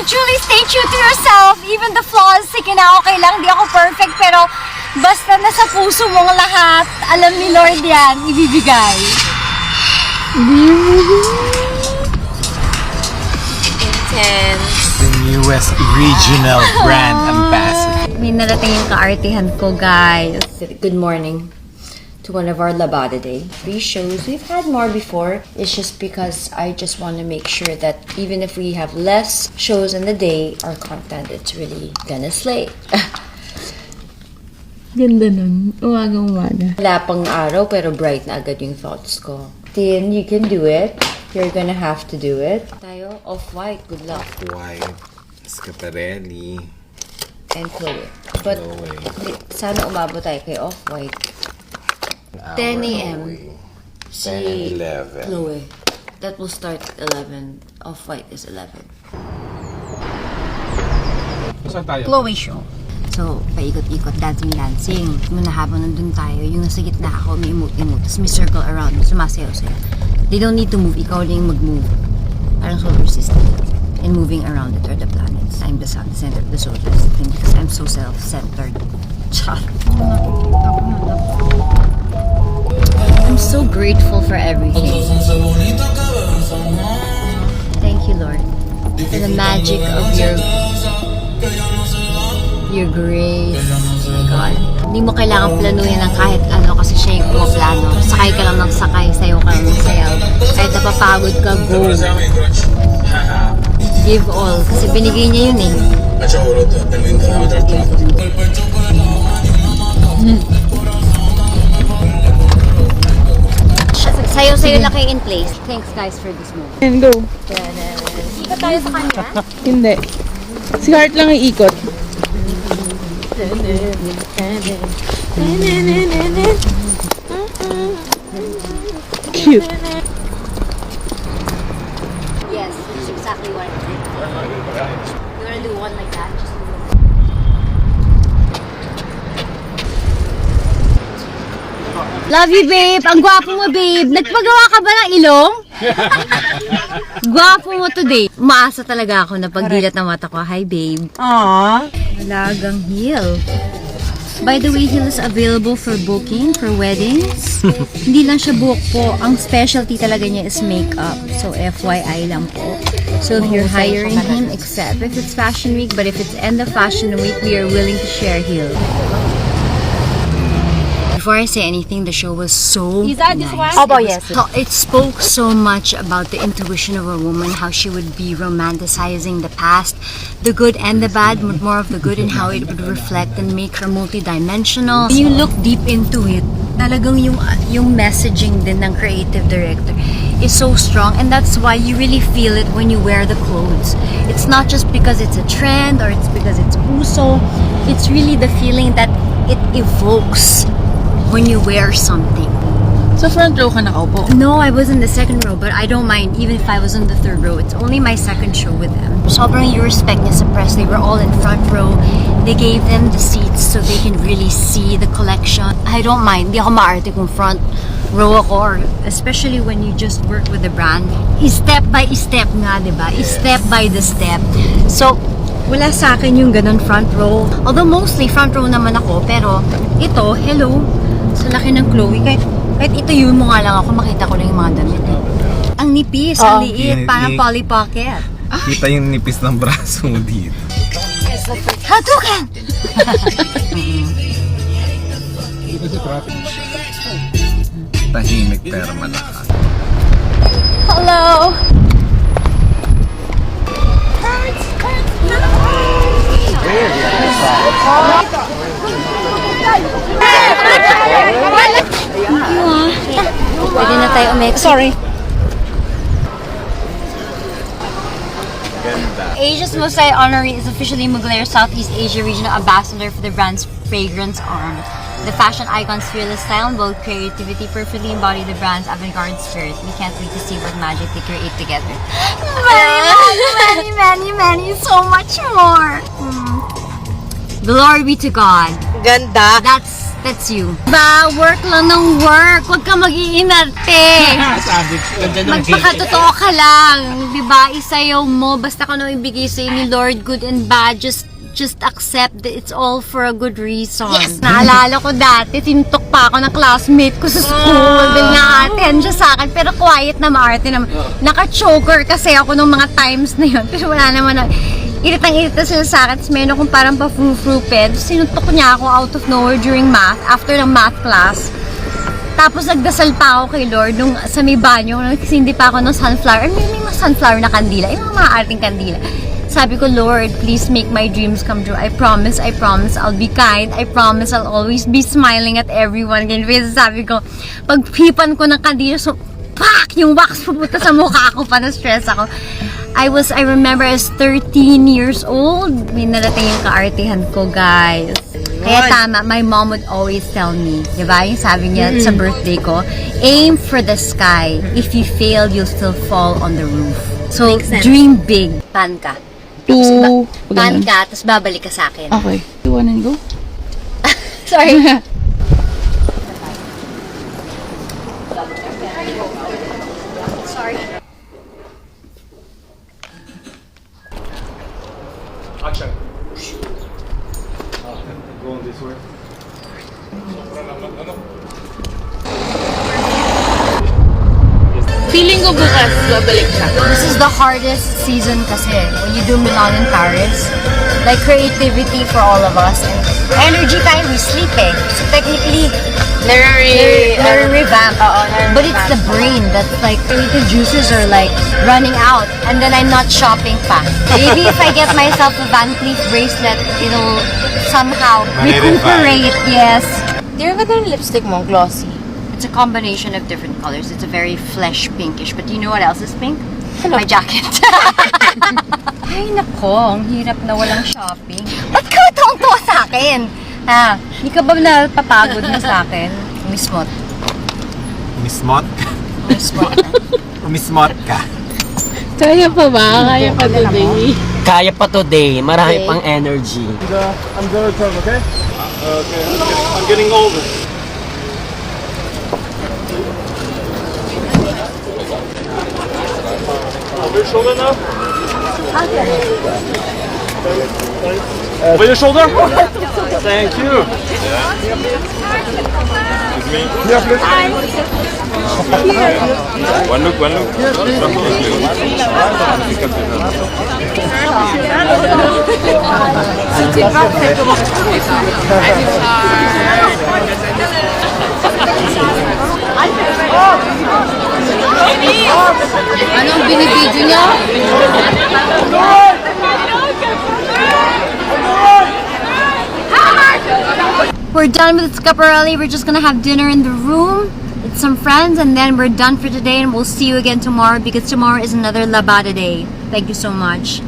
truly stay true to yourself. Even the flaws, sige na, okay lang. Di ako perfect, pero basta nasa puso mong lahat, alam ni Lord yan, ibibigay. Intense. The newest regional brand ambassador. May narating yung kaartihan ko, guys. Good morning to one of our Labada Day. 3 shows. We've had more before. It's just because I just want to make sure that even if we have less shows in the day, our content, it's really gonna slay. Ganda nun. Umaga-umaga. Wala pang araw pero bright na agad yung thoughts ko. Tin, you can do it. You're gonna have to do it. Tayo, Off-White. Good luck. White, Scaparelli, And Chloe. But sana umabot tayo kay Off-White. 10 a.m. 10 and 11. Chloe. That will start at 11. Off-White is 11. Saan tayo? Chloe show. So, paikot-ikot, dancing. Muna habang nandun tayo, yung nasa gitna ako, may emote-emote, tapos may circle around, sumasayaw sa'yo. They don't need to move, ikaw lang yung mag-move. Parang solar system. And moving around it are the planets. I'm the sun, the center of the solar system because I'm so self-centered. Char. I'm so grateful for everything. Thank you, Lord, for the magic of your grace. Oh my God. Hindi mo kailangan planuhin ng kahit ano kasi siya yung pumaplano. Sakay ka lang ng sakay, sayo ka lang ng sayaw. Kahit napapagod ka, go. Give all. Kasi binigay niya yun eh. Sayo-sayo na kayo in place. Thanks guys for this moment. And go. Ikot tayo sa kanya. Hindi. Si Heart lang iikot. Cute. Yes, that's exactly what I did. You wanna do one like that? Just Love you, babe. Ang gwapo mo, babe. Nagpagawa ka ba ng ilong? Gwapo mo today. Maasa talaga ako na pagdilat ng mata ko. Hi, babe. Aww. Malagang heel. By the way, heel is available for booking, for weddings. Hindi lang siya buhok po. Ang specialty talaga niya is makeup. So, FYI lang po. So, if you're hiring him, except if it's Fashion Week, but if it's end of Fashion Week, we are willing to share heel. Before I say anything, the show was so nice. Opo, yes. So, it spoke so much about the intuition of a woman, how she would be romanticizing the past, the good and the bad, but more of the good and how it would reflect and make her multidimensional. When you look deep into it, talagang yung messaging din ng creative director is so strong, and that's why you really feel it when you wear the clothes. It's not just because it's a trend or it's because it's uso. It's really the feeling that it evokes when you wear something. So front row ka nakaupo? No, I was in the second row, but I don't mind even if I was in the third row. It's only my second show with them. Sobrang you respect niya sa press. They were all in front row. They gave them the seats so they can really see the collection. I don't mind. Hindi ako maarte kung front row ako, or especially when you just work with the brand. Step by step nga, diba? Step by the step. So, wala sa akin yung ganun front row. Although mostly front row naman ako, pero ito, hello, sa laki ng Chloe, kahit ito yun mo nga lang ako, makita ko lang yung mga damit eh. Ang nipis, ang liit, parang Polly Pocket. Kita yung nipis ng braso mo dito. Hatukan! Tahimik pero malakas. Hello! Pwede na tayo umexit. Sorry. Asia's Most High Honoree is officially Mugler Southeast Asia Regional Ambassador for the brand's fragrance arm. The fashion icon's fearless style and bold creativity perfectly embody the brand's avant-garde spirit. We can't wait to see what magic they create together. Many, so much more. Glory be to God. Ganda. That's That's you. Ba, work lang ng work. Huwag ka mag-iinarte. Sabi ko, ganda ng Magpakatotoo ka lang. Diba? Isayaw mo. Basta kung ano ibigay sa'yo ni Lord, good and bad, just accept that it's all for a good reason. Yes! Naalala ko dati, tintok pa ako ng classmate ko sa school. Dahil nga-attend siya sa akin. Pero quiet na maarte naman. Naka-choker kasi ako nung mga times na yun. Pero wala naman na. Iritang-irita sila sa akin. Tapos meron akong parang pa-fru-fru-ped. Sinuntok niya ako out of nowhere during math. After ng math class. Tapos nagdasal pa ako kay Lord nung sa may banyo. Kasi hindi pa ako ng sunflower. May mga sunflower na kandila. Yung mga arting kandila. Sabi ko, Lord, please make my dreams come true. I promise, I'll be kind. I promise I'll always be smiling at everyone. Ganyan, sabi ko, pagpipan ko ng kandila, so, pak! Yung wax pupunta sa mukha ko, pa na-stress ako. I remember I was 13 years old. May narating yung kaartihan ko, guys. Kaya tama, my mom would always tell me, di ba? Yung sabi niya sa birthday ko, aim for the sky. If you fail, you'll still fall on the roof. So, dream big. Pan ka. Pan ka, tapos babalik ka sa akin. Okay. You wanna go? Sorry. Sorry. Action. Going this way. Feeling ko bukas, babalik siya. This is the hardest season kasi when you do Milan in Paris. Like creativity for all of us. And energy tayo, we sleep eh. So technically, revamp. But it's the brain that's like creative juices are like running out. And then I'm not shopping pa. Maybe if I get myself a Van Cleef bracelet, it'll somehow recuperate. Yes. Yung ganda ng lipstick mo, glossy. It's a combination of different colors. It's a very flesh pinkish. But you know what else is pink? My jacket. Ay, nako. Ang hirap na walang shopping. Ba't ka matawang-tawa sa akin? Ha? Hindi ka ba napapagod na sa akin? Umismot. Umismot ka. Umismot. Umismot ka. Kaya pa ba? Kaya pa today? Kaya pa today, marami pang energy. I'm gonna turn, okay? Okay. I'm getting older. Over your shoulder now? Over your shoulder? Thank you. Yeah, please. One look. Anong binibidyo niya? We're done with Scaparelli. We're just gonna have dinner in the room with some friends and then we're done for today and we'll see you again tomorrow because tomorrow is another Labada day. Thank you so much.